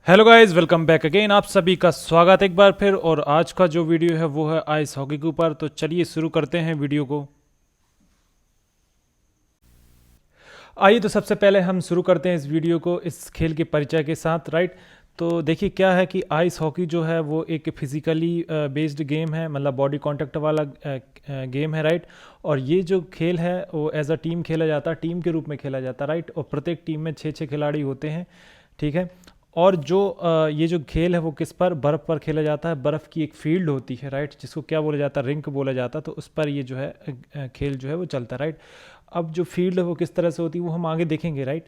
Hello guys, welcome back again. आप सभी का स्वागत एक बार फिर। और आज का जो वीडियो है वो है आइस हॉकी के ऊपर। तो चलिए शुरू करते हैं वीडियो को। आइए तो सबसे पहले हम शुरू करते हैं इस वीडियो को इस खेल के परिचय के साथ। राइट, तो देखिए क्या है कि आइस हॉकी जो है वो एक फिजिकली बेस्ड गेम है, मतलब बॉडी कांटेक्ट वाला गेम है। राइट, और ये जो खेल है वो एज अ टीम खेला जाता है, टीम के रूप में खेला जाता है। राइट, और प्रत्येक टीम में छः छः खिलाड़ी होते हैं। ठीक है, और जो ये जो खेल है वो किस पर, बर्फ़ पर खेला जाता है। बर्फ़ की एक फील्ड होती है, राइट, जिसको क्या बोला जाता है, रिंक बोला जाता है। तो उस पर ये जो है खेल जो है वो चलता है। राइट, अब जो फील्ड है वो किस तरह से होती है वो हम आगे देखेंगे। राइट,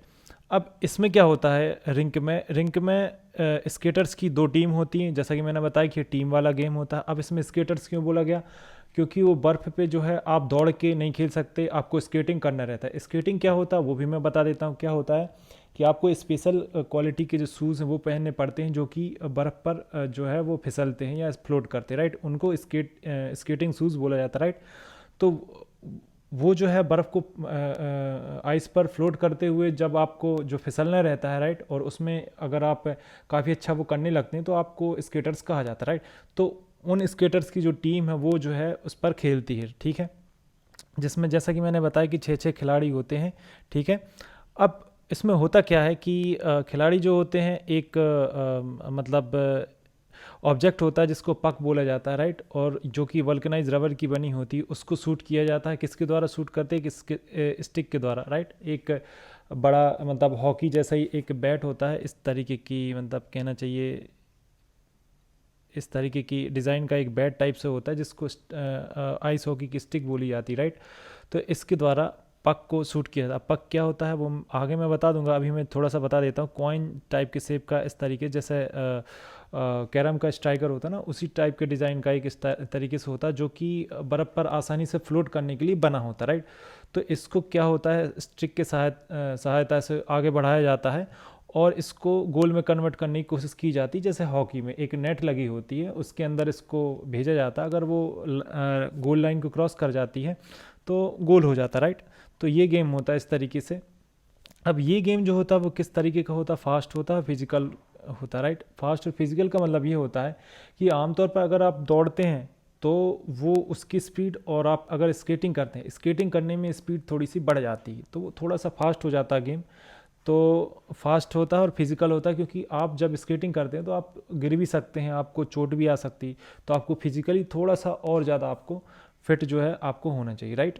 अब इसमें क्या होता है, रिंक में स्केटर्स की दो टीम होती हैं, जैसा कि मैंने बताया कि टीम वाला गेम होता है। अब इसमें स्केटर्स क्यों बोला गया, क्योंकि वो बर्फ़ पे जो है आप दौड़ के नहीं खेल सकते, आपको स्केटिंग करना रहता है। स्केटिंग क्या होता है वो भी मैं बता देता हूँ। क्या होता है कि आपको स्पेशल क्वालिटी के जो शूज़ हैं वो पहनने पड़ते हैं, जो कि बर्फ़ पर जो है वो फिसलते हैं या फ्लोट करते हैं। राइट, उनको स्केटिंग शूज़ बोला जाता है। राइट, तो वो जो है बर्फ़ को आइस पर फ्लोट करते हुए जब आपको जो फिसलना रहता है, राइट, और उसमें अगर आप काफ़ी अच्छा वो करने लगते हैं तो आपको स्केटर्स कहा जाता है। राइट, तो उन स्केटर्स की जो टीम है वो जो है उस पर खेलती है। ठीक है, जिसमें जैसा कि मैंने बताया कि छः छः खिलाड़ी होते हैं। ठीक है, अब इसमें होता क्या है कि खिलाड़ी जो होते हैं एक मतलब ऑब्जेक्ट होता है जिसको पक बोला जाता है। राइट, और जो कि वल्कनाइज रबर की बनी होती है, उसको शूट किया जाता है। किसके द्वारा शूट करते हैं, किसके स्टिक के द्वारा। राइट, एक बड़ा मतलब हॉकी जैसा ही एक बैट होता है, इस तरीके की, मतलब कहना चाहिए इस तरीके की डिज़ाइन का एक बैट टाइप से होता है जिसको आइस हॉकी की स्टिक बोली जाती है। राइट, तो इसके द्वारा पक को शूट किया जाता है। पक क्या होता है वो आगे मैं बता दूंगा, अभी मैं थोड़ा सा बता देता हूँ। कॉइन टाइप के शेप का, इस तरीके जैसे कैरम का स्ट्राइकर होता है ना, उसी टाइप के डिज़ाइन का एक इस तरीके से होता है, जो कि बर्फ़ पर आसानी से फ्लोट करने के लिए बना होता है। राइट, तो इसको क्या होता है, स्टिक के सहायता से आगे बढ़ाया जाता है और इसको गोल में कन्वर्ट करने की कोशिश की जाती है। जैसे हॉकी में एक नेट लगी होती है, उसके अंदर इसको भेजा जाता है। अगर वो गोल लाइन को क्रॉस कर जाती है तो गोल हो जाता है। राइट, तो ये गेम होता है इस तरीके से। अब ये गेम जो होता है वो किस तरीके का होता है, फास्ट होता है, फिजिकल होता है। राइट, फास्ट और फिजिकल का मतलब ये होता है कि आमतौर पर अगर आप दौड़ते हैं तो वो उसकी स्पीड, और आप अगर स्केटिंग करते हैं, स्केटिंग करने में स्पीड थोड़ी सी बढ़ जाती है, तो वो थोड़ा सा फास्ट हो जाता है गेम। तो फास्ट होता है और फिजिकल होता है, क्योंकि आप जब स्केटिंग करते हैं तो आप गिर भी सकते हैं, आपको चोट भी आ सकती है। तो आपको फिजिकली थोड़ा सा और ज़्यादा आपको फिट जो है आपको होना चाहिए। राइट,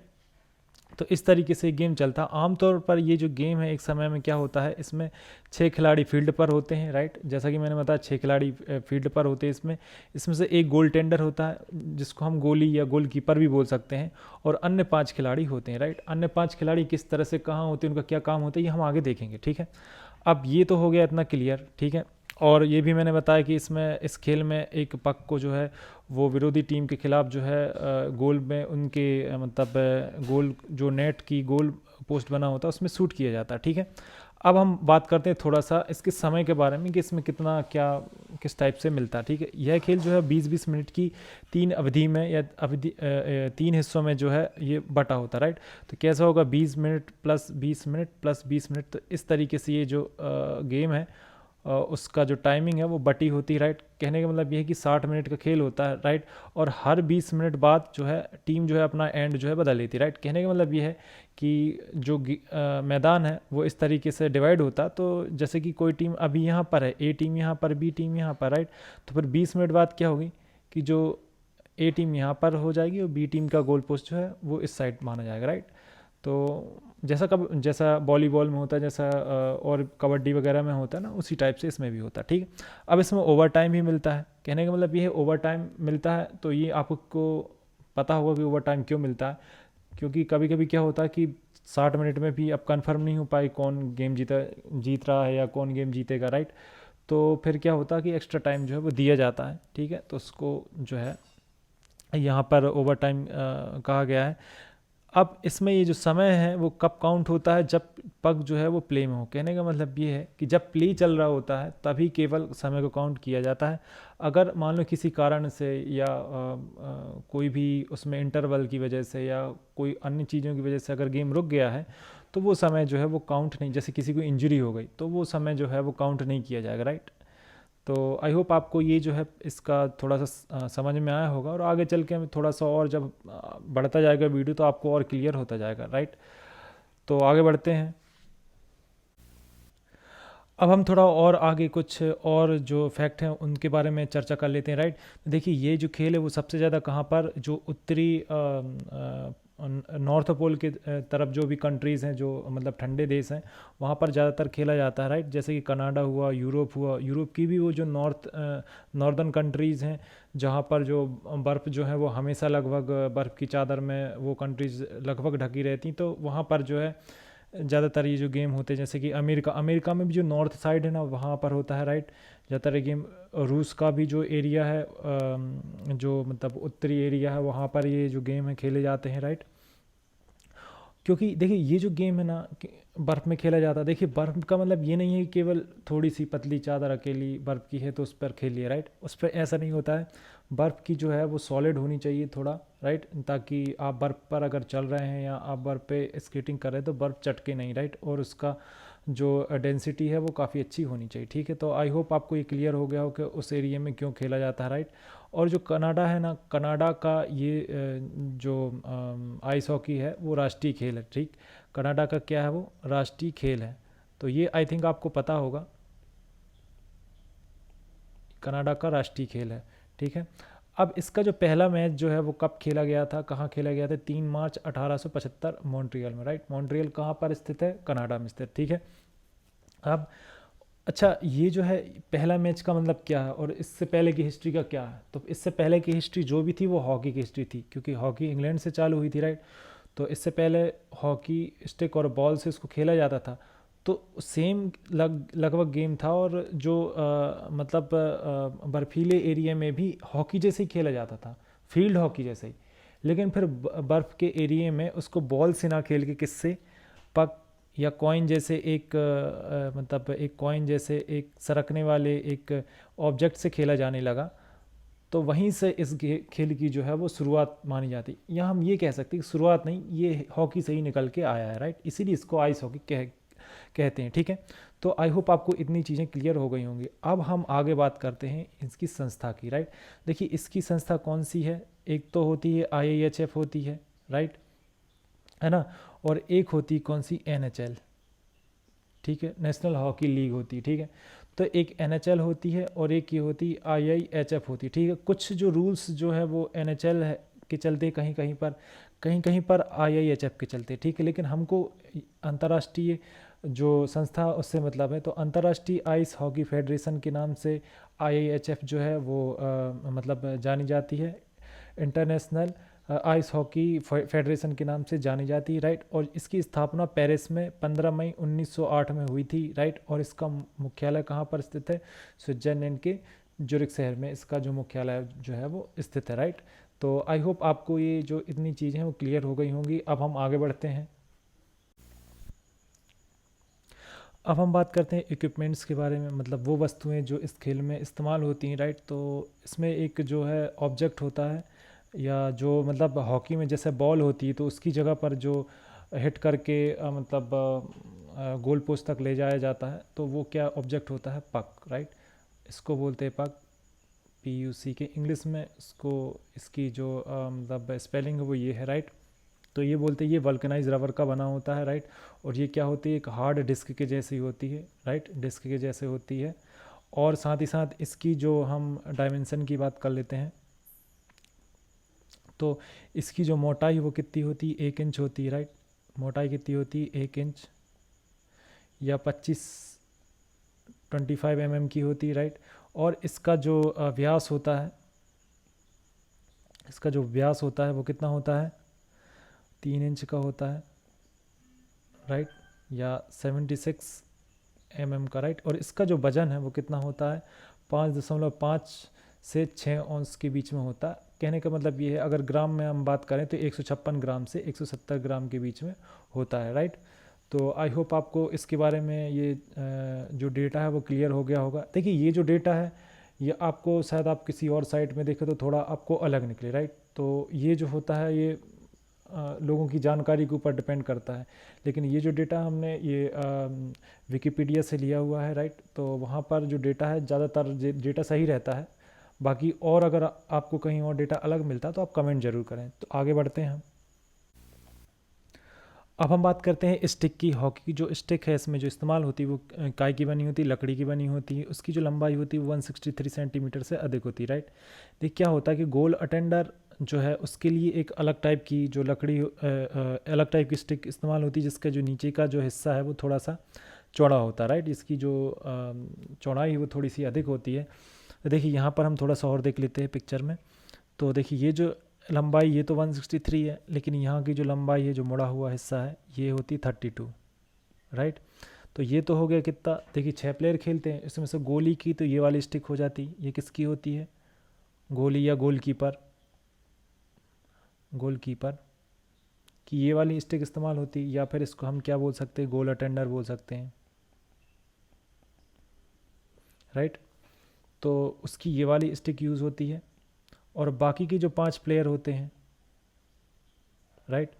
तो इस तरीके से गेम चलता है। आमतौर पर ये जो गेम है एक समय में क्या होता है, इसमें छः खिलाड़ी फील्ड पर होते हैं। राइट, जैसा कि मैंने बताया छः खिलाड़ी फील्ड पर होते हैं। इसमें से एक गोल टेंडर होता है जिसको हम गोली या गोलकीपर भी बोल सकते हैं, और अन्य पांच खिलाड़ी होते हैं। राइट, अन्य पांच खिलाड़ी किस तरह से कहाँ होते हैं, उनका क्या काम होता है, ये हम आगे देखेंगे। ठीक है, अब ये तो हो गया इतना क्लियर। ठीक है, और ये भी मैंने बताया कि इसमें इस खेल में एक पक को जो है वो विरोधी टीम के खिलाफ जो है गोल में उनके मतलब गोल जो नेट की गोल पोस्ट बना होता है उसमें शूट किया जाता है। ठीक है, अब हम बात करते हैं थोड़ा सा इसके समय के बारे में कि इसमें कितना क्या किस टाइप से मिलता है। ठीक है, यह खेल जो है 20-20 मिनट की तीन अवधि में या अवधि तीन हिस्सों में जो है ये बटा होता है। राइट, तो कैसा होगा, 20 minute plus 20 minute plus 20 minute, तो इस तरीके से ये जो गेम है उसका जो टाइमिंग है वो बटी होती है। राइट, कहने का मतलब ये है कि 60 मिनट का खेल होता है। राइट, और हर 20 मिनट बाद जो है टीम जो है अपना एंड जो है बदल लेती है। राइट, कहने का मतलब ये है कि जो मैदान है वो इस तरीके से डिवाइड होता है। तो जैसे कि कोई टीम अभी यहाँ पर है, ए टीम यहाँ पर, बी टीम यहाँ पर। राइट, तो फिर 20 मिनट बाद क्या होगी कि जो ए टीम यहाँ पर हो जाएगी और बी टीम का गोल पोस्ट जो है वो इस साइड माना जाएगा। राइट, तो जैसा वॉलीबॉल में होता है, जैसा और कबड्डी वगैरह में होता है ना, उसी टाइप से इसमें भी होता है। ठीक है, अब इसमें ओवर टाइम भी मिलता है। कहने का मतलब ये है ओवर टाइम मिलता है, तो ये आपको पता होगा कि ओवर टाइम क्यों मिलता है। क्योंकि कभी कभी क्या होता है कि 60 मिनट में भी अब कंफर्म नहीं हो पाए कौन गेम जीत रहा है या कौन गेम जीतेगा। राइट, तो फिर क्या होता है कि एक्स्ट्रा टाइम जो है वो दिया जाता है। ठीक है, तो उसको जो है यहाँ पर ओवर टाइम कहा गया है। अब इसमें ये जो समय है वो कब काउंट होता है, जब पक जो है वो प्ले में हो। कहने का मतलब ये है कि जब प्ले चल रहा होता है तभी केवल समय को काउंट किया जाता है। अगर मान लो किसी कारण से या कोई भी उसमें इंटरवल की वजह से या कोई अन्य चीज़ों की वजह से अगर गेम रुक गया है तो वो समय जो है वो काउंट नहीं, जैसे किसी को इंजरी हो गई तो वो समय जो है वो काउंट नहीं किया जाएगा। राइट, तो आई होप आपको ये जो है इसका थोड़ा सा समझ में आया होगा, और आगे चल के हमें थोड़ा सा और जब बढ़ता जाएगा वीडियो तो आपको और क्लियर होता जाएगा, राइट। तो आगे बढ़ते हैं। अब हम थोड़ा और आगे कुछ और जो फैक्ट हैं उनके बारे में चर्चा कर लेते हैं, राइट। देखिए ये जो खेल है वो सबसे ज़्यादा कहाँ पर, जो उत्तरी नॉर्थ पोल के तरफ जो भी कंट्रीज़ हैं, जो मतलब ठंडे देश हैं, वहाँ पर ज़्यादातर खेला जाता है, राइट। जैसे कि कनाडा हुआ, यूरोप हुआ, यूरोप की भी वो जो नॉर्दर्न कंट्रीज़ हैं जहाँ पर जो बर्फ़ जो है वो हमेशा लगभग बर्फ़ की चादर में वो कंट्रीज़ लगभग ढकी रहती, तो वहाँ पर जो है ज़्यादातर ये जो गेम होते हैं, जैसे कि अमेरिका अमेरिका में भी जो नॉर्थ साइड है ना वहाँ पर होता है, राइट। ज़्यादातर ये गेम रूस का भी जो एरिया है, जो मतलब उत्तरी एरिया है, वहाँ पर ये जो गेम है खेले जाते हैं, राइट। क्योंकि देखिए ये जो गेम है ना कि बर्फ़ में खेला जाता है, देखिए बर्फ़ का मतलब ये नहीं है कि केवल थोड़ी सी पतली चादर अकेली बर्फ़ की है तो उस पर खेलिए, राइट। उस पर ऐसा नहीं होता है। बर्फ़ की जो है वो सॉलिड होनी चाहिए थोड़ा, राइट, ताकि आप बर्फ़ पर अगर चल रहे हैं या आप बर्फ़ पे स्केटिंग कर रहे हैं तो बर्फ़ चटके नहीं, राइट। और उसका जो डेंसिटी है वो काफ़ी अच्छी होनी चाहिए, ठीक है। तो आई होप आपको ये क्लियर हो गया हो कि उस एरिया में क्यों खेला जाता है, राइट। और जो कनाडा है ना, कनाडा का ये जो आइस हॉकी है वो राष्ट्रीय खेल है, ठीक। कनाडा का क्या है, वो राष्ट्रीय खेल है। तो ये आई थिंक आपको पता होगा, कनाडा का राष्ट्रीय खेल है, ठीक है। अब इसका जो पहला मैच जो है वो कब खेला गया था, कहाँ खेला गया था, 3 मार्च 1875 मॉन्ट्रियल में, राइट। मॉन्ट्रियल कहाँ पर स्थित है, कनाडा में स्थित, ठीक है। अब अच्छा ये जो है पहला मैच का मतलब क्या है और इससे पहले की हिस्ट्री का क्या है, तो इससे पहले की हिस्ट्री जो भी थी वो हॉकी की हिस्ट्री थी, क्योंकि हॉकी इंग्लैंड से चालू हुई थी, राइट। तो इससे पहले हॉकी स्टिक और बॉल से इसको खेला जाता था। तो सेम लगभग गेम था, और जो मतलब बर्फीले एरिया में भी हॉकी जैसे ही खेला जाता था, फील्ड हॉकी जैसे ही। लेकिन फिर बर्फ़ के एरिया में उसको बॉल से ना खेल के किससे, पक या कॉइन जैसे एक मतलब एक कॉइन जैसे एक सरकने वाले एक ऑब्जेक्ट से खेला जाने लगा। तो वहीं से इस खेल की जो है वो शुरुआत मानी जाती है, या हम ये कह सकते हैं कि शुरुआत नहीं, ये हॉकी से ही निकल के आया है, राइट। इसीलिए इसको आइस हॉकी कहते हैं, ठीक है। तो आई होप आपको इतनी चीज़ें क्लियर हो गई होंगी। अब हम आगे बात करते हैं इसकी संस्था की, राइट। देखिए इसकी संस्था कौन सी है, एक तो होती है IIHF होती है, है ना। और एक होती कौन सी, NHL, ठीक है, नेशनल हॉकी लीग होती है, ठीक है। तो एक NHL होती है और एक ये होती IIHF होती है, ठीक है। कुछ जो रूल्स जो है वो NHL है के चलते, कहीं कहीं पर IIHF के चलते, ठीक है। लेकिन हमको अंतर्राष्ट्रीय जो संस्था उससे मतलब है, तो अंतर्राष्ट्रीय आइस हॉकी फेडरेशन के नाम से IIHF जो है वो मतलब जानी जाती है। इंटरनेशनल आइस हॉकी फेडरेशन के नाम से जानी जाती है, राइट। और इसकी स्थापना पेरिस में 15 मई 1908 में हुई थी, राइट। और इसका मुख्यालय कहाँ पर स्थित है, स्विट्जरलैंड के जुरिक शहर में इसका जो मुख्यालय जो है वो स्थित है, राइट। तो आई होप आपको ये जो इतनी चीज़ें हैं वो क्लियर हो गई होंगी। अब हम आगे बढ़ते हैं। अब हम बात करते हैं इक्विपमेंट्स के बारे में, मतलब वो वस्तुएं जो इस खेल में इस्तेमाल होती हैं, राइट। तो इसमें एक जो है ऑब्जेक्ट होता है, या जो मतलब हॉकी में जैसे बॉल होती है तो उसकी जगह पर जो हिट करके मतलब गोल पोस्ट तक ले जाया जाता है, तो वो क्या ऑब्जेक्ट होता है, पक, राइट। इसको बोलते हैं पक, PUC के इंग्लिश में। इसको इसकी जो मतलब स्पेलिंग है वो ये है, राइट। तो ये बोलते हैं ये वल्कनाइज रबर का बना होता है, राइट। और ये क्या होती है, एक हार्ड डिस्क के जैसी होती है, राइट, डिस्क के जैसे होती है। और साथ ही साथ इसकी जो हम डायमेंशन की बात कर लेते हैं, तो इसकी जो मोटाई वो कितनी होती है, 1 इंच होती है, राइट। मोटाई कितनी होती है, 1 इंच, या 25 mm की होती है, राइट। और इसका जो व्यास होता है, इसका जो व्यास होता है वो कितना होता है, 3 इंच का होता है, राइट, या 76 mm का, राइट। और इसका जो वजन है वो कितना होता है, 5.5 से 6 औंस के बीच में होता है। कहने का मतलब ये है, अगर ग्राम में हम बात करें तो 156 ग्राम से 170 ग्राम के बीच में होता है, राइट। तो आई होप आपको इसके बारे में ये जो डेटा है वो क्लियर हो गया होगा। देखिए ये जो डेटा है ये आपको शायद आप किसी और साइट में देखें तो थोड़ा आपको अलग निकले, राइट। तो ये जो होता है ये लोगों की जानकारी के ऊपर डिपेंड करता है। लेकिन ये जो डेटा हमने ये विकिपीडिया से लिया हुआ है, राइट, तो वहाँ पर जो डेटा है ज़्यादातर डेटा सही रहता है। बाकी और अगर आपको कहीं और डेटा अलग मिलता है तो आप कमेंट ज़रूर करें। तो आगे बढ़ते हैं हम। अब हम बात करते हैं स्टिक की। हॉकी की जो स्टिक है इसमें जो इस्तेमाल होती है वो काय की बनी होती है, लकड़ी की बनी होती है। उसकी जो लंबाई होती है वो 163 सेंटीमीटर से अधिक होती है, राइट। देख क्या होता है कि गोल अटेंडर जो है उसके लिए एक अलग टाइप की जो लकड़ी अलग टाइप की स्टिक इस्तेमाल होती है, जिसका जो नीचे का जो हिस्सा है वो थोड़ा सा चौड़ा होता है, राइट। इसकी जो चौड़ाई है वो थोड़ी सी अधिक होती है। तो देखिए यहाँ पर हम थोड़ा सा और देख लेते हैं पिक्चर में। तो देखिए ये जो लंबाई ये तो 163 है, लेकिन यहाँ की जो लंबाई है जो मुड़ा हुआ हिस्सा है ये होती 32, राइट। तो ये तो हो गया कितना, देखिए 6 प्लेयर खेलते हैं, इसमें से गोली की तो ये वाली स्टिक हो जाती, ये किसकी होती है, गोली या गोलकीपर, गोलकीपर की ये वाली स्टिक इस्तेमाल होती, या फिर इसको हम क्या बोल सकते हैं, गोल अटेंडर बोल सकते हैं, राइट। तो उसकी ये वाली स्टिक यूज़ होती है, और बाकी के जो 5 प्लेयर होते हैं, राइट,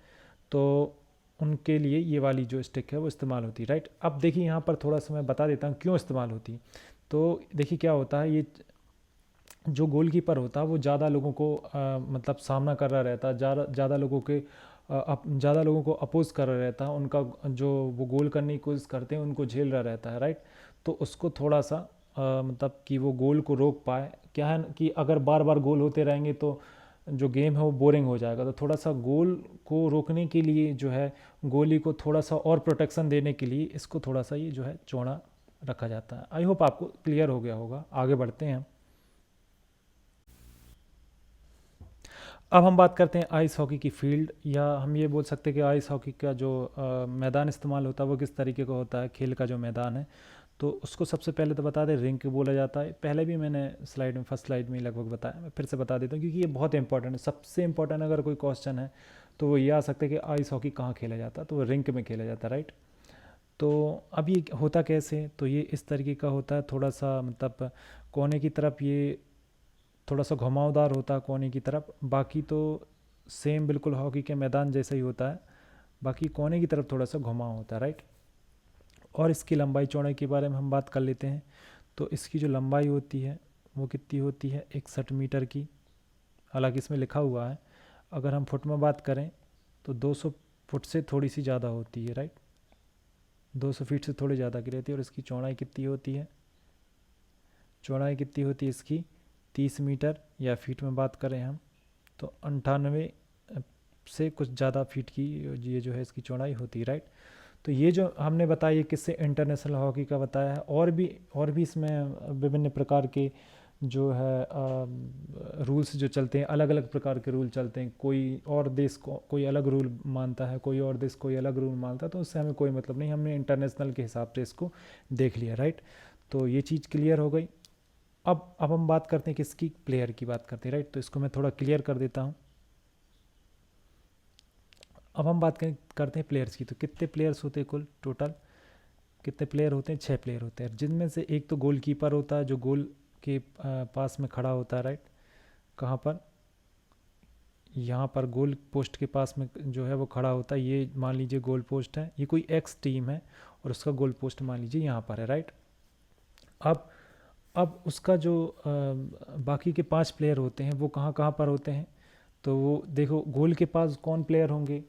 तो उनके लिए ये वाली जो स्टिक है वो इस्तेमाल होती है, राइट। अब देखिए यहाँ पर थोड़ा सा मैं बता देता हूँ क्यों इस्तेमाल होती है। तो देखिए क्या होता है, ये जो गोलकीपर होता है वो ज़्यादा लोगों को मतलब सामना कर रहा रहता है, ज़्यादा लोगों के ज़्यादा लोगों को अपोज कर रहा रहता है, उनका जो वो गोल करने की कोशिश करते हैं उनको झेल रहा रहता है, राइट। तो उसको थोड़ा सा मतलब कि वो गोल को रोक पाए। क्या है कि अगर बार बार गोल होते रहेंगे तो जो गेम है वो बोरिंग हो जाएगा। तो थोड़ा सा गोल को रोकने के लिए जो है, गोली को थोड़ा सा और प्रोटेक्शन देने के लिए इसको थोड़ा सा ये जो है चौड़ा रखा जाता है। आई होप आपको क्लियर हो गया होगा। आगे बढ़ते हैं। अब हम बात करते हैं आइस हॉकी की फील्ड, या हम ये बोल सकते हैं कि आइस हॉकी का जो मैदान इस्तेमाल होता है वो किस तरीके का होता है, खेल का जो मैदान है। तो उसको सबसे पहले तो बता दें, रिंक बोला जाता है। पहले भी मैंने स्लाइड में फर्स्ट स्लाइड में लगभग बताया, मैं फिर से बता देता हूँ क्योंकि ये बहुत इंपॉर्टेंट है। सबसे इंपॉर्टेंट अगर कोई क्वेश्चन है तो वो ये आ सकता है कि आइस हॉकी कहाँ खेला जाता है, तो वो रिंक में खेला जाता है, राइट। तो अब ये होता कैसे, तो ये इस तरीके का होता है, थोड़ा सा मतलब कोने की तरफ ये थोड़ा सा घुमावदार होता है कोने की तरफ। बाकी तो सेम बिल्कुल हॉकी के मैदान जैसा ही होता है, बाकी कोने की तरफ थोड़ा सा घुमाव होता है, राइट। और इसकी लंबाई चौड़ाई के बारे में हम बात कर लेते हैं। तो इसकी जो लंबाई होती है वो कितनी होती है, 61 मीटर की। हालांकि इसमें लिखा हुआ है, अगर हम फुट में बात करें तो 200 फुट से थोड़ी सी ज़्यादा होती है, राइट। 200 फीट से थोड़ी ज़्यादा की रहती है। और इसकी चौड़ाई कितनी होती है, चौड़ाई कितनी होती है इसकी 30 मीटर, या फीट में बात करें हम तो 98 से कुछ ज़्यादा फीट की ये जो है इसकी चौड़ाई होती है, राइट। तो ये जो हमने बताया ये किससे इंटरनेशनल हॉकी का बताया है। और भी इसमें विभिन्न प्रकार के जो है रूल्स जो चलते हैं, अलग अलग प्रकार के रूल चलते हैं। कोई और देश को कोई अलग रूल मानता है, कोई और देश कोई अलग रूल मानता है, तो उससे हमें कोई मतलब नहीं, हमने इंटरनेशनल के हिसाब से इसको देख लिया, राइट। तो ये चीज़ क्लियर हो गई। अब हम बात करते हैं किसकी, प्लेयर की बात करते हैं, राइट। तो इसको मैं थोड़ा क्लियर कर देता हूँ। अब हम बात करते हैं प्लेयर्स की। तो कितने प्लेयर्स होते हैं कुल टोटल, कितने प्लेयर होते हैं, 6 प्लेयर होते हैं, जिनमें से एक तो गोलकीपर होता है जो गोल के पास में खड़ा होता है, राइट। कहाँ पर, यहाँ पर गोल पोस्ट के पास में जो है वो खड़ा होता है। ये मान लीजिए गोल पोस्ट है, ये कोई एक्स टीम है और उसका गोल पोस्ट मान लीजिए यहाँ पर है, राइट। अब अब उसका जो बाकी के 5 प्लेयर होते हैं वो कहाँ कहाँ पर होते हैं। तो वो देखो गोल के पास कौन प्लेयर होंगे,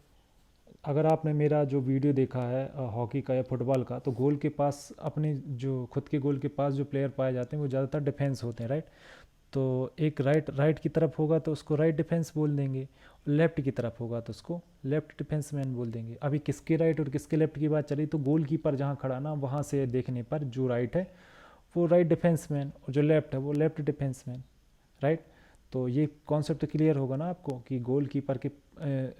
अगर आपने मेरा जो वीडियो देखा है हॉकी का या फुटबॉल का, तो गोल के पास अपने जो खुद के गोल के पास जो प्लेयर पाए जाते हैं वो ज़्यादातर डिफेंस होते हैं, राइट। तो एक राइट की तरफ होगा तो उसको राइट डिफेंस बोल देंगे, लेफ्ट की तरफ होगा तो उसको लेफ्ट डिफेंस मैन बोल देंगे। अभी किसके राइट और किसके लेफ्ट की बात चली, तो गोल कीपर जहाँ खड़ा ना वहाँ से देखने पर जो राइट है वो राइट डिफेंस मैन, और जो लेफ्ट है वो लेफ्ट डिफेंस मैन, राइट। तो ये कॉन्सेप्ट क्लियर होगा ना आपको कि गोल कीपर के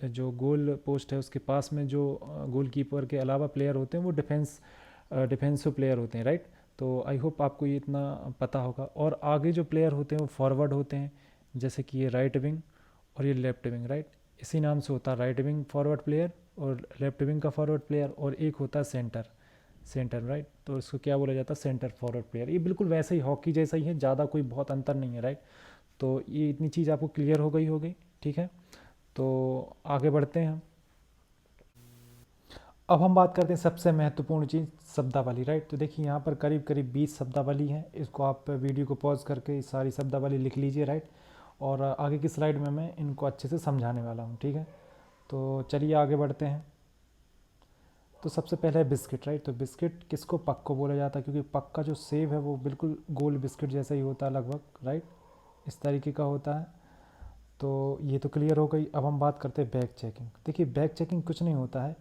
जो गोल पोस्ट है उसके पास में जो गोल कीपर के अलावा प्लेयर होते हैं वो डिफेंसिव प्लेयर होते हैं, राइट। तो आई होप आपको ये इतना पता होगा। और आगे जो प्लेयर होते हैं वो फॉरवर्ड होते हैं, जैसे कि ये राइट विंग और ये लेफ्ट विंग, राइट। इसी नाम से होता है राइट विंग फॉरवर्ड प्लेयर और लेफ्ट विंग का फॉरवर्ड प्लेयर, और एक होता है सेंटर, राइट। तो इसको क्या बोला जाता है, सेंटर फॉरवर्ड प्लेयर। ये बिल्कुल वैसे ही हॉकी जैसा ही है, ज़्यादा कोई बहुत अंतर नहीं है, राइट। तो ये इतनी चीज़ आपको क्लियर हो गई होगी, ठीक है। तो आगे बढ़ते हैं। अब हम बात करते हैं सबसे महत्वपूर्ण चीज़, शब्दावली, राइट। तो देखिए यहाँ पर करीब करीब 20 शब्दावली हैं। इसको आप वीडियो को पॉज करके सारी शब्दावली लिख लीजिए, राइट। और आगे की स्लाइड में मैं इनको अच्छे से समझाने वाला हूँ, ठीक है। तो चलिए आगे बढ़ते हैं। तो सबसे पहले है बिस्किट, राइट। तो बिस्किट किसको, पक को बोला जाता है, क्योंकि पक का जो सेव है वो बिल्कुल गोल बिस्किट जैसा ही होता है लगभग, राइट, इस तरीके का होता है। तो ये तो क्लियर हो गई। अब हम बात करते हैं बैग चेकिंग। देखिए बैग चेकिंग कुछ नहीं होता है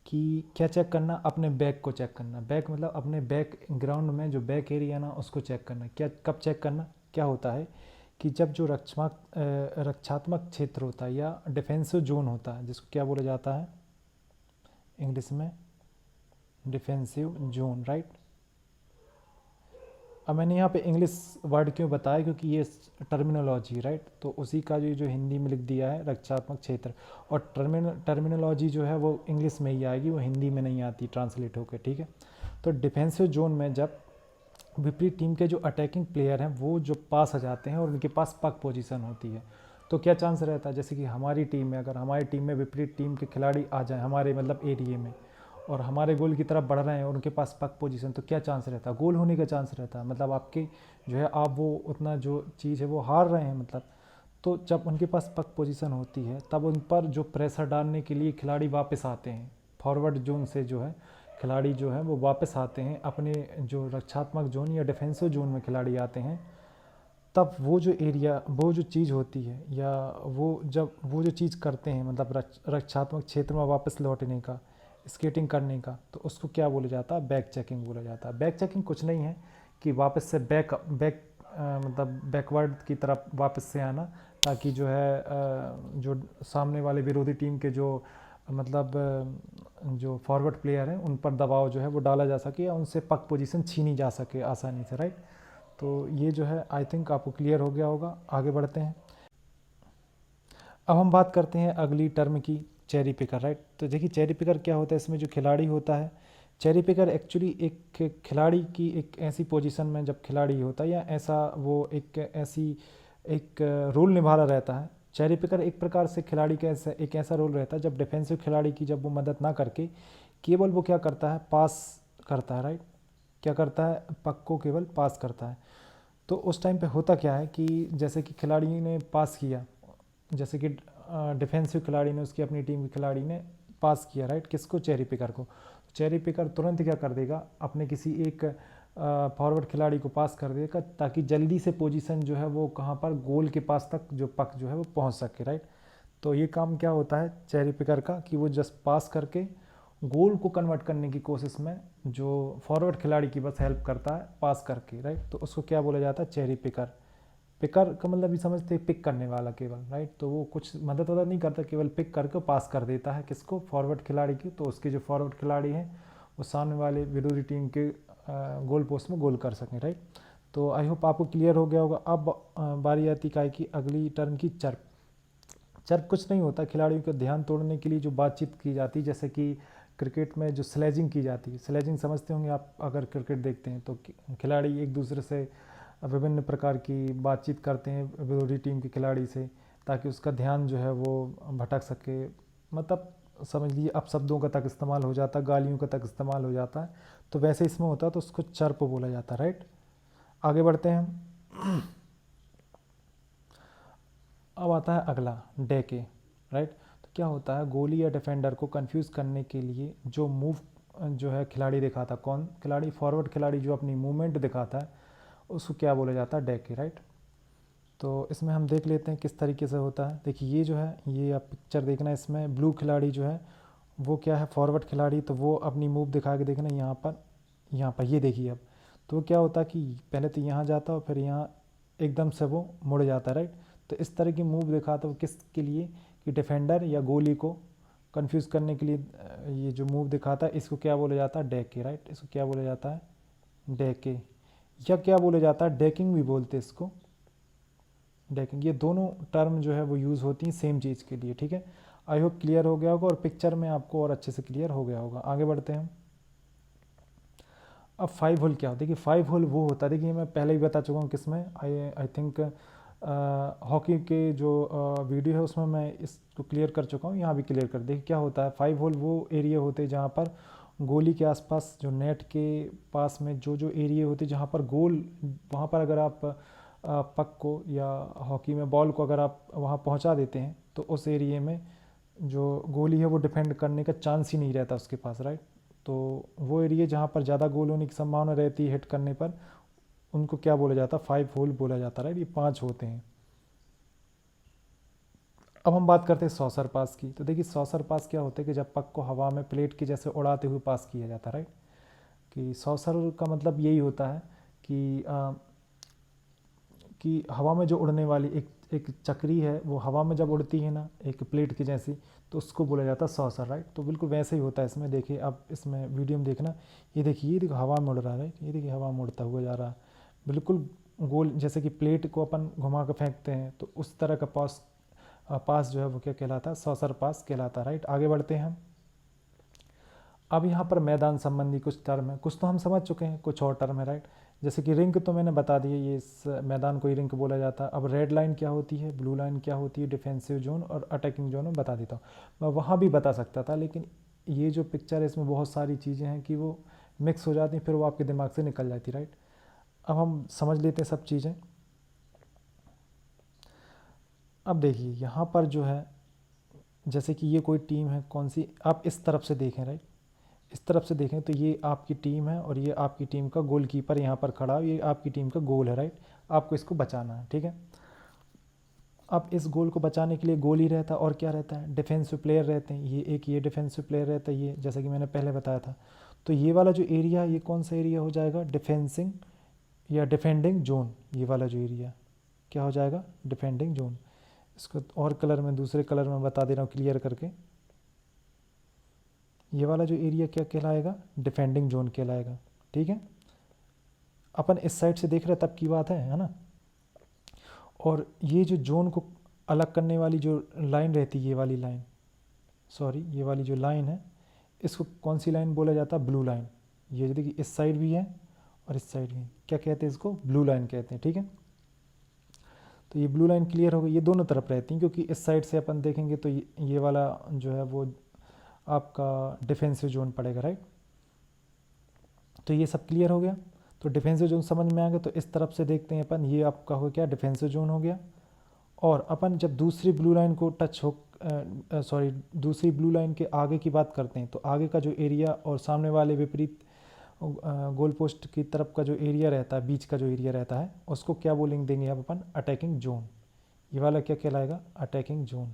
कि क्या चेक करना, अपने बैग को चेक करना। बैग मतलब अपने बैग ग्राउंड में जो बैक एरिया ना उसको चेक करना। क्या कब चेक करना, क्या होता है कि जब जो रक्षात्मक क्षेत्र होता है या डिफेंसिव जोन होता है, जिसको क्या बोला जाता है इंग्लिश में, डिफेंसिव जोन, राइट। अब मैंने यहाँ पे इंग्लिश वर्ड क्यों बताया, क्योंकि ये टर्मिनोलॉजी, राइट, तो उसी का जो हिंदी में लिख दिया है रक्षात्मक क्षेत्र। और टर्मिनोलॉजी जो है वो इंग्लिश में ही आएगी, वो हिंदी में नहीं आती ट्रांसलेट होकर, ठीक है। तो डिफेंसिव जोन में जब विपरीत टीम के जो अटैकिंग प्लेयर हैं वो जो पास आ जाते हैं और उनके पास पक पोजीशन होती है, तो क्या चांस रहता है, जैसे कि हमारी टीम में, अगर हमारी टीम में विपरीत टीम के खिलाड़ी आ जाएं हमारे मतलब एरिए में और हमारे गोल की तरफ बढ़ रहे हैं और उनके पास पक पोजीशन, तो क्या चांस रहता है, गोल होने का चांस रहता है। मतलब आपके जो है आप वो उतना जो चीज़ है वो हार रहे हैं मतलब। तो जब उनके पास पक पोजीशन होती है तब उन पर जो प्रेशर डालने के लिए खिलाड़ी वापस आते हैं, फॉरवर्ड जोन से जो है खिलाड़ी जो है वो वापस आते हैं अपने जो रक्षात्मक जोन या डिफेंसिव जोन में खिलाड़ी आते हैं, तब वो जो एरिया, वो जो चीज़ होती है या वो जब वो जो चीज़ करते हैं मतलब रक्षात्मक क्षेत्र में वापस लौटने का, स्केटिंग करने का, तो उसको क्या बोला जाता है, बैक चेकिंग बोला जाता है। बैक चेकिंग कुछ नहीं है कि वापस से मतलब बैकवर्ड की तरफ वापस से आना, ताकि जो है जो सामने वाले विरोधी टीम के जो मतलब जो फॉरवर्ड प्लेयर हैं उन पर दबाव जो है वो डाला जा सके या उनसे पक पोजीशन छीनी जा सके आसानी से, राइट। तो ये जो है आई थिंक आपको क्लियर हो गया होगा। आगे बढ़ते हैं। अब हम बात करते हैं अगली टर्म की, चेरी पिकर, राइट। तो देखिए चेरी पिकर क्या होता है, इसमें जो खिलाड़ी होता है, चेरी पिकर एक्चुअली एक खिलाड़ी की एक ऐसी पोजीशन में जब खिलाड़ी होता है या ऐसा वो एक रोल निभा रहा रहता है। चेरी पिकर एक प्रकार से खिलाड़ी का एक ऐसा रोल रहता है जब डिफेंसिव खिलाड़ी की जब वो मदद ना करके केवल वो क्या करता है, पास करता है, राइट। क्या करता है, पक को केवल पास करता है। तो उस टाइम पे होता क्या है कि जैसे कि खिलाड़ी ने पास किया, जैसे कि डिफेंसिव खिलाड़ी ने उसकी अपनी टीम के खिलाड़ी ने पास किया, राइट, किसको, चेरी पिकर को। चेरी पिकर तुरंत क्या कर देगा, अपने किसी एक फॉरवर्ड खिलाड़ी को पास कर देगा ताकि जल्दी से पोजीशन जो है वो कहाँ पर, गोल के पास तक जो पक जो है वो पहुँच सके, राइट। तो ये काम क्या होता है चेरी पिकर का कि वो जस्ट पास करके गोल को कन्वर्ट करने की कोशिश में जो फॉरवर्ड खिलाड़ी की बस हेल्प करता है पास करके, राइट। तो उसको क्या बोला जाता है, चेरी पिकर। पिकर का मतलब भी समझते हैं पिक करने वाला केवल, राइट। तो वो कुछ मदद नहीं करता, केवल पिक करके पास कर देता है किसको, फॉरवर्ड खिलाड़ी की। तो उसके जो फॉरवर्ड खिलाड़ी हैं वो सामने वाले विरोधी टीम के गोल पोस्ट में गोल कर सकें, राइट। तो आई होप आपको क्लियर हो गया होगा। अब बारी आती है की अगली टर्म की, चर्प। चर्प कुछ नहीं होता, खिलाड़ियों का ध्यान तोड़ने के लिए जो बातचीत की जाती है, जैसे कि क्रिकेट में जो स्लेजिंग की जाती है, स्लेजिंग समझते होंगे आप अगर क्रिकेट देखते हैं, तो खिलाड़ी एक दूसरे से विभिन्न प्रकार की बातचीत करते हैं विरोधी टीम के खिलाड़ी से, ताकि उसका ध्यान जो है वो भटक सके। मतलब समझ लीजिए अब शब्दों का तक इस्तेमाल हो जाता है, गालियों का तक इस्तेमाल हो जाता है, तो वैसे इसमें होता है, तो उसको चर्प बोला जाता है, राइट। आगे बढ़ते हैं हम। अब आता है अगला, डेके, राइट। तो क्या होता है, गोली या डिफेंडर को कंफ्यूज करने के लिए जो मूव जो है खिलाड़ी दिखाता, कौन खिलाड़ी, फॉरवर्ड खिलाड़ी जो अपनी मूवमेंट दिखाता है उसको क्या बोला जाता है, डेके, राइट। तो इसमें हम देख लेते हैं किस तरीके से होता है। देखिए ये जो है, ये आप पिक्चर देखना, इसमें ब्लू खिलाड़ी जो है वो क्या है, फॉरवर्ड खिलाड़ी, तो वो अपनी मूव दिखा के देखना यहाँ पर ये देखिए। अब तो क्या होता है कि पहले तो यहाँ जाता है और फिर यहाँ एकदम से वो मुड़ जाता है, राइट। तो इस तरह की मूव दिखाता है वो किसके लिए, कि डिफेंडर या गोली को कंफ्यूज करने के लिए ये जो मूव दिखाता है इसको क्या बोला जाता है, डेके, राइट। इसको क्या बोला जाता है, डेके, या क्या बोला जाता है, डेकिंग भी बोलते हैं इसको, डेकिंग। ये दोनों टर्म जो है वो यूज़ होती हैं सेम चीज़ के लिए, ठीक है। आई होप क्लियर हो गया होगा और पिक्चर में आपको और अच्छे से क्लियर हो गया होगा। आगे बढ़ते हैं। अब 5 होल क्या होता है, देखिए 5 होल वो होता है, देखिए मैं पहले ही बता चुका हूँ किसमें, आई थिंक हॉकी के जो वीडियो है उसमें मैं इसको क्लियर कर चुका हूँ, यहाँ भी क्लियर कर। देखिए क्या होता है, 5 होल वो एरिया होते हैं जहाँ पर गोली के आसपास, जो नेट के पास में जो जो एरिया होते हैं जहाँ पर गोल, वहाँ पर अगर आप पक को या हॉकी में बॉल को अगर आप वहाँ पहुँचा देते हैं तो उस एरिया में जो गोली है वो डिफेंड करने का चांस ही नहीं रहता उसके पास, राइट। तो वो एरिया जहाँ पर ज़्यादा गोल होने की संभावना रहती है हिट करने पर, उनको क्या बोला जाता है, 5 होल बोला जाता है, राइट। ये 5 होते हैं। अब हम बात करते हैं सॉसर पास की। तो देखिए सॉसर पास क्या होता है कि जब पक को हवा में प्लेट के जैसे उड़ाते हुए पास किया जाता है, राइट। कि सॉसर का मतलब यही होता है कि हवा में जो उड़ने वाली एक एक चक्री है, वो हवा में जब उड़ती है ना एक प्लेट की जैसी, तो उसको बोला जाता है सॉसर, राइट। तो बिल्कुल वैसे ही होता है इसमें। देखिए आप इसमें वीडियो में देखना, ये देखो हवा में उड़ रहा है, राइट। ये देखिए हवा में उड़ता हुआ जा रहा है, बिल्कुल गोल, जैसे कि प्लेट को अपन घुमा कर फेंकते हैं, तो उस तरह का पास जो है वो क्या कहलाता है, सॉसर पास कहलाता है, राइट। आगे बढ़ते हैं हम। अब यहाँ पर मैदान संबंधी कुछ टर्म है, कुछ तो हम समझ चुके हैं, कुछ और टर्म है, राइट। जैसे कि रिंक तो मैंने बता दिया, ये इस मैदान को ही रिंक बोला जाता है। अब रेड लाइन क्या होती है, ब्लू लाइन क्या होती है, डिफेंसिव जोन और अटैकिंग जोन में बता देता हूँ। मैं वहाँ भी बता सकता था, लेकिन ये जो पिक्चर है इसमें बहुत सारी चीज़ें हैं कि वो मिक्स हो जाती हैं, फिर वो आपके दिमाग से निकल जाती, राइट। अब हम समझ लेते हैं सब चीज़ें। अब देखिए यहाँ पर जो है, जैसे कि ये कोई टीम है, कौन सी, आप इस तरफ से देखें, राइट। इस तरफ से देखें तो ये आपकी टीम है और ये आपकी टीम का गोलकीपर यहाँ पर खड़ा है, ये आपकी टीम का गोल है, राइट। आपको इसको बचाना है, ठीक है। अब इस गोल को बचाने के लिए गोल ही रहता है, और क्या रहता है, डिफेंसिव प्लेयर रहते हैं। ये डिफेंसिव प्लेयर रहता है, ये जैसा कि मैंने पहले बताया था। तो ये वाला जो एरिया है, ये कौन सा एरिया हो जाएगा, डिफेंसिंग या डिफेंडिंग जोन। ये वाला जो एरिया क्या हो जाएगा, डिफेंडिंग जोन। इसको और कलर में, दूसरे कलर में बता दे रहा हूँ क्लियर करके। ये वाला जो एरिया क्या कहलाएगा, डिफेंडिंग जोन कहलाएगा, ठीक है। अपन इस साइड से देख रहे तब की बात है ना। और ये जो जोन को अलग करने वाली जो लाइन रहती है, ये वाली लाइन, सॉरी ये वाली जो लाइन है, इसको कौन सी लाइन बोला जाता है, ब्लू लाइन। ये देखिए इस साइड भी है और इस साइड भी, क्या कहते हैं इसको, ब्लू लाइन कहते हैं, ठीक है। तो ये ब्लू लाइन क्लियर हो गई, ये दोनों तरफ रहती हैं, क्योंकि इस साइड से अपन देखेंगे तो ये वाला जो है वो आपका डिफेंसिव जोन पड़ेगा, राइट। तो ये सब क्लियर हो गया। तो डिफेंसिव जोन समझ में आ गया। तो इस तरफ से देखते हैं अपन, ये आपका हो गया डिफेंसिव जोन हो गया। और अपन जब दूसरी ब्लू लाइन को दूसरी ब्लू लाइन के आगे की बात करते हैं, तो आगे का जो एरिया और सामने वाले विपरीत गोल पोस्ट की तरफ का जो एरिया रहता है, बीच का जो एरिया रहता है, उसको क्या बोलेंगे, देंगे अब अपन, अटैकिंग जोन। ये वाला क्या कहलाएगा, अटैकिंग जोन,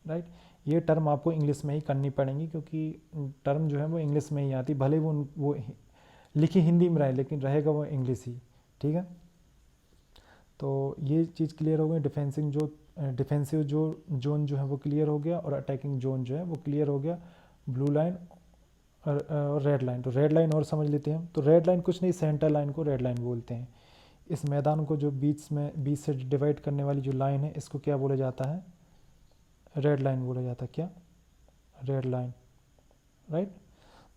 राइट। ये टर्म आपको इंग्लिश में ही करनी पड़ेंगी, क्योंकि टर्म जो है वो इंग्लिश में ही आती, भले वो लिखी हिंदी में रहे, लेकिन रहेगा वो इंग्लिश ही, ठीक है। तो ये चीज़ क्लियर हो गई। डिफेंसिव जो जोन जो है वो क्लियर हो गया, और अटैकिंग जोन जो है वो क्लियर हो गया। ब्लू लाइन और रेड लाइन। तो रेड लाइन और समझ लेते हैं हम। तो रेड लाइन कुछ नहीं, सेंटर लाइन को रेड लाइन बोलते हैं। इस मैदान को जो बीच से डिवाइड करने वाली जो लाइन है, इसको क्या बोला जाता है, रेड लाइन बोला जाता है। क्या, रेड लाइन, राइट।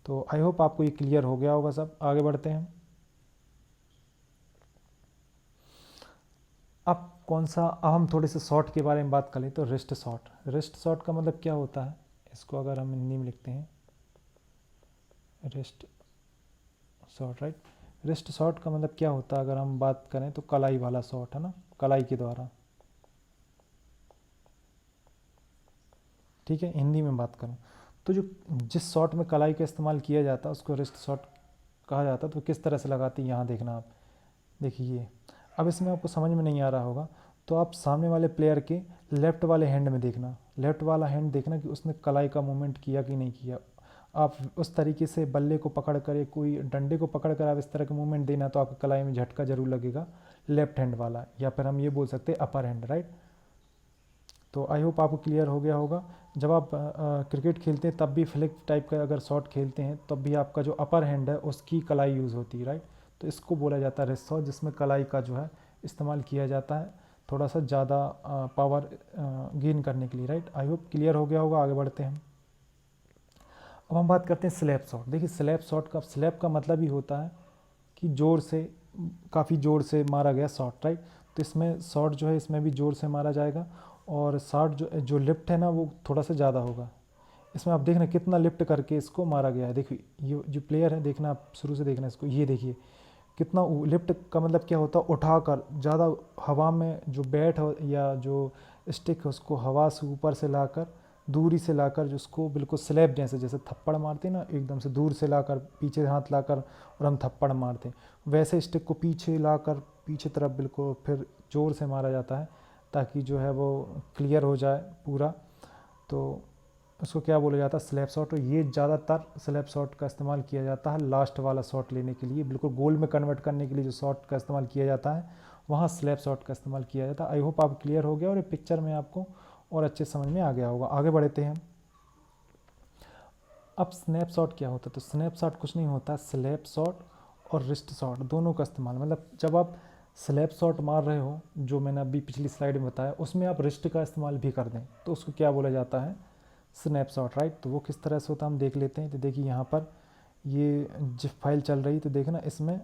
तो आई होप आपको ये क्लियर हो गया होगा सब। आगे बढ़ते हैं। अब हम थोड़े से शॉट के बारे में बात कर लें। तो रिस्ट शॉट, रिस्ट शॉट का मतलब क्या होता है, इसको अगर हम हिंदी में लिखते हैं, wrist shot, right. Wrist shot का मतलब क्या होता है, अगर हम बात करें तो कलाई वाला शॉट है ना, कलाई के द्वारा, ठीक है। हिंदी में बात करूँ तो जिस शॉट में कलाई का इस्तेमाल किया जाता है उसको रिस्ट शॉट कहा जाता है। तो किस तरह से लगाती है, यहाँ देखना आप, देखिए। अब इसमें आपको समझ में नहीं आ रहा होगा, तो आप सामने वाले प्लेयर के लेफ़्ट वाले हैंड में देखना, लेफ़्ट वाला हैंड देखना कि उसने कलाई का मूवमेंट किया कि नहीं किया। आप उस तरीके से बल्ले को पकड़ कर या कोई डंडे को पकड़ कर आप इस तरह का मूवमेंट देना, तो आपकी कलाई में झटका जरूर लगेगा, लेफ्ट हैंड वाला, या फिर हम ये बोल सकते हैं अपर हैंड, राइट। तो आई होप आपको क्लियर हो गया होगा। जब आप क्रिकेट खेलते हैं तब भी फ्लिक टाइप का अगर शॉट खेलते हैं, तब भी आपका जो अपर हैंड है उसकी कलाई यूज़ होती है, राइट। तो इसको बोला जाता है रिस्ट शॉट, जिसमें कलाई का जो है इस्तेमाल किया जाता है, थोड़ा सा ज़्यादा पावर गेन करने के लिए, राइट। आई होप क्लियर हो गया होगा। आगे बढ़ते हैं। अब हम बात करते हैं स्लैप शॉट। देखिए स्लैप शॉट का, स्लैप का मतलब ही होता है कि ज़ोर से काफ़ी ज़ोर से मारा गया शॉट, राइट। तो इसमें शॉट जो है इसमें भी ज़ोर से मारा जाएगा और शॉट जो लिफ्ट है ना वो थोड़ा सा ज़्यादा होगा। इसमें आप देखना कितना लिफ्ट करके इसको मारा गया है। देखिए ये जो प्लेयर है, देखना आप शुरू से देखना इसको, ये देखिए कितना लिफ्ट का मतलब क्या होता है, उठाकर ज़्यादा हवा में जो बैट हो या जो स्टिक है उसको हवा से ऊपर से लाकर, दूरी से लाकर, जो उसको बिल्कुल स्लैब जैसे थप्पड़ मारते हैं ना, एकदम से दूर से लाकर पीछे हाथ लाकर और हम थप्पड़ मारते हैं, वैसे स्टिक को पीछे लाकर पीछे तरफ बिल्कुल फिर ज़ोर से मारा जाता है ताकि जो है वो क्लियर हो जाए पूरा। तो उसको क्या बोला जाता है, स्लैप शॉट। और ये ज़्यादातर स्लैप शॉट का इस्तेमाल किया जाता है लास्ट वाला शॉट लेने के लिए, बिल्कुल गोल में कन्वर्ट करने के लिए जो शॉट का इस्तेमाल किया जाता है वहाँ स्लैप शॉट का इस्तेमाल किया जाता है। आई होप आप क्लियर हो गया और ये पिक्चर में आपको और अच्छे समझ में आ गया होगा। आगे बढ़ते हैं। अब स्नैपशॉट क्या होता है, तो स्नैपशॉट कुछ नहीं होता, स्लैप शॉट और रिस्ट शॉट दोनों का इस्तेमाल, मतलब जब आप स्लैप शॉट मार रहे हो, जो मैंने अभी पिछली स्लाइड में बताया, उसमें आप रिस्ट का इस्तेमाल भी कर दें तो उसको क्या बोला जाता है, स्नैपशॉट, राइट। तो वो किस तरह से होता है हम देख लेते हैं। तो देखिए यहाँ पर ये जिप फाइल चल रही, तो देखना इसमें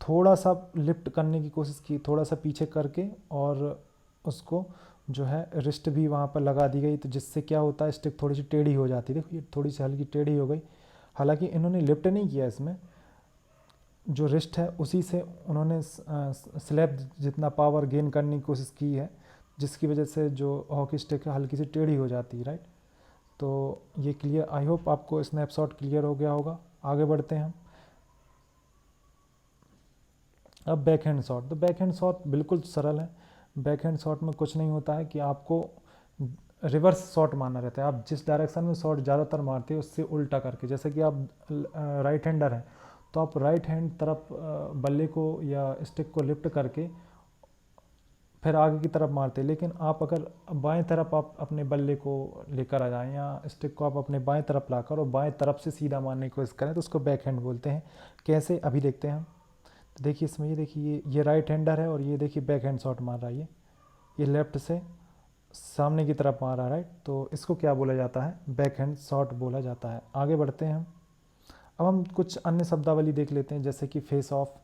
थोड़ा सा लिफ्ट करने की कोशिश की, थोड़ा सा पीछे करके, और उसको जो है रिस्ट भी वहाँ पर लगा दी गई, तो जिससे क्या होता है स्टिक थोड़ी सी टेढ़ी हो जाती है। देखो ये थोड़ी सी हल्की टेढ़ी हो गई, हालांकि इन्होंने लिफ्ट नहीं किया, इसमें जो रिस्ट है उसी से उन्होंने स्लैब जितना पावर गेन करने की कोशिश की है, जिसकी वजह से जो हॉकी स्टिक है हल्की सी टेढ़ी हो जाती है, राइट। तो ये क्लियर, आई होप आपको स्नैपशॉट क्लियर हो गया होगा। आगे बढ़ते हैं हम। अब बैक हैंड शॉट, तो बैक हैंड शॉट बिल्कुल सरल है। बैक हैंड शॉट में कुछ नहीं होता है कि आपको रिवर्स शॉट मारना रहता है। आप जिस डायरेक्शन में शॉट ज़्यादातर मारते हैं उससे उल्टा करके, जैसे कि आप राइट हैंडर हैं तो आप राइट हैंड तरफ बल्ले को या स्टिक को लिफ्ट करके फिर आगे की तरफ मारते हैं, लेकिन आप अगर बाएं तरफ आप अपने बल्ले को लेकर आ जाएं या स्टिक को आप अपने बाएं तरफ लाकर और बाएं तरफ से सीधा मारने की कोशिश करें तो उसको बैक हैंड बोलते हैं। कैसे, अभी देखते हैं हम। तो देखिए इसमें ये देखिए ये राइट हैंडर है और ये देखिए बैक हैंड शॉट मार रहा है, ये लेफ्ट से सामने की तरफ मार रहा है, राइट। तो इसको क्या बोला जाता है, बैक हैंड शॉट बोला जाता है। आगे बढ़ते हैं हम। अब हम कुछ अन्य शब्दावली देख लेते हैं, जैसे कि फेस ऑफ।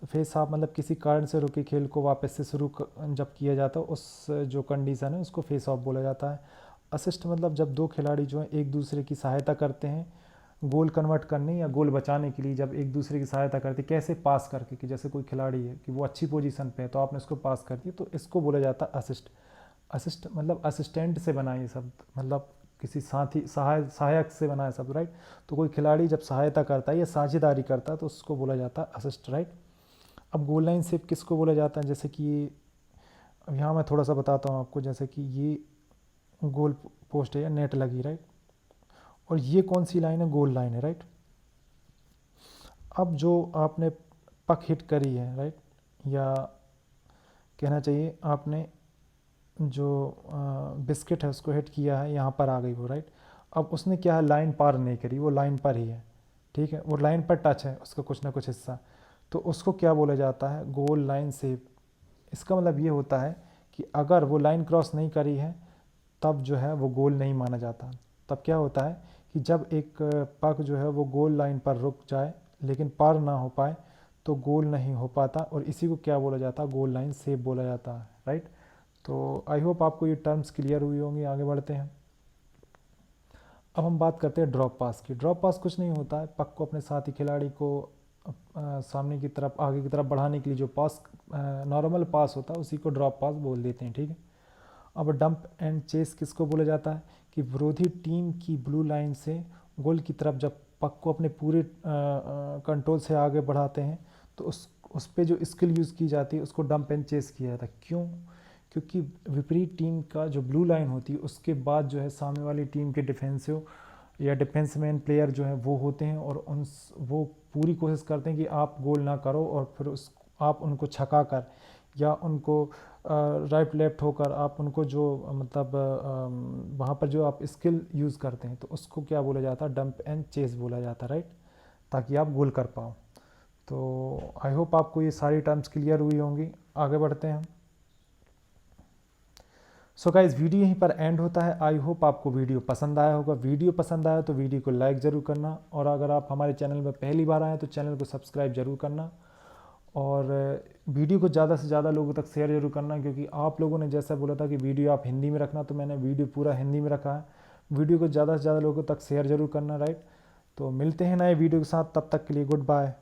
तो फेस ऑफ मतलब किसी कारण से रुके खेल को वापस से शुरू जब किया जाता है उस जो कंडीशन है उसको फेस ऑफ बोला जाता है। असिस्ट मतलब जब दो खिलाड़ी जो हैं एक दूसरे की सहायता करते हैं गोल कन्वर्ट करने या गोल बचाने के लिए, जब एक दूसरे की सहायता करते कैसे, पास करके, कि जैसे कोई खिलाड़ी है कि वो अच्छी पोजीशन पे है तो आपने उसको पास कर दिया, तो इसको बोला जाता है असिस्ट। असिस्ट मतलब असिस्टेंट से बना ये शब्द, मतलब किसी साथी सहायक से बना है शब्द, राइट। तो कोई खिलाड़ी जब सहायता करता है या साझेदारी करता है तो उसको बोला जाता है असिस्ट, राइट। अब गोल लाइन सेव किसको बोला जाता है, जैसे कि अब यहाँ मैं थोड़ा सा बताता हूँ आपको, जैसे कि ये गोल पोस्ट है या नेट लगी, राइट, और ये कौन सी लाइन है, गोल लाइन है, राइट। अब जो आपने पक हिट करी है, राइट, या कहना चाहिए आपने जो बिस्किट है उसको हिट किया है, यहाँ पर आ गई वो, राइट। अब उसने क्या है, लाइन पार नहीं करी, वो लाइन पर ही है, ठीक है, वो लाइन पर टच है उसका कुछ ना कुछ हिस्सा, तो उसको क्या बोला जाता है, गोल लाइन सेव। इसका मतलब ये होता है कि अगर वो लाइन क्रॉस नहीं करी है तब जो है वो गोल नहीं माना जाता। तब क्या होता है कि जब एक पक जो है वो गोल लाइन पर रुक जाए लेकिन पार ना हो पाए तो गोल नहीं हो पाता, और इसी को क्या बोला जाता है, गोल लाइन सेव बोला जाता है, राइट। तो आई होप आपको ये टर्म्स क्लियर हुई होंगी। आगे बढ़ते हैं। अब हम बात करते हैं ड्रॉप पास की। ड्रॉप पास कुछ नहीं होता है, पक को अपने साथी खिलाड़ी को सामने की तरफ, आगे की तरफ बढ़ाने के लिए जो पास नॉर्मल पास होता है उसी को ड्रॉप पास बोल देते हैं, ठीक है। अब डंप एंड चेस किसको बोला जाता है, कि विरोधी टीम की ब्लू लाइन से गोल की तरफ जब पक को अपने पूरे कंट्रोल से आगे बढ़ाते हैं तो उस पे जो स्किल यूज़ की जाती है उसको डंप एंड चेस किया जाता है। क्यों, क्योंकि विपरीत टीम का जो ब्लू लाइन होती है उसके बाद जो है सामने वाली टीम के डिफेंसिव या डिफेंसमैन प्लेयर जो है वो होते हैं और वो पूरी कोशिश करते हैं कि आप गोल ना करो, और फिर आप उनको छका कर या उनको राइट लेफ्ट होकर आप उनको जो मतलब वहाँ पर जो आप स्किल यूज़ करते हैं तो उसको क्या बोला जाता है, डंप एंड चेस बोला जाता है, राइट, ताकि आप गोल कर पाओ। तो आई होप आपको ये सारी टर्म्स क्लियर हुई होंगी। आगे बढ़ते हैं। सो गाइस वीडियो यहीं पर एंड होता है। आई होप आपको वीडियो पसंद आया होगा। वीडियो पसंद आया तो वीडियो को लाइक ज़रूर करना, और अगर आप हमारे चैनल में पहली बार आए तो चैनल को सब्सक्राइब ज़रूर करना। और वीडियो को ज़्यादा से ज़्यादा लोगों तक शेयर जरूर करना, क्योंकि आप लोगों ने जैसा बोला था कि वीडियो आप हिंदी में रखना, तो मैंने वीडियो पूरा हिंदी में रखा है। वीडियो को ज़्यादा से ज़्यादा लोगों तक शेयर जरूर करना, राइट। तो मिलते हैं नए वीडियो के साथ, तब तक के लिए गुड बाय।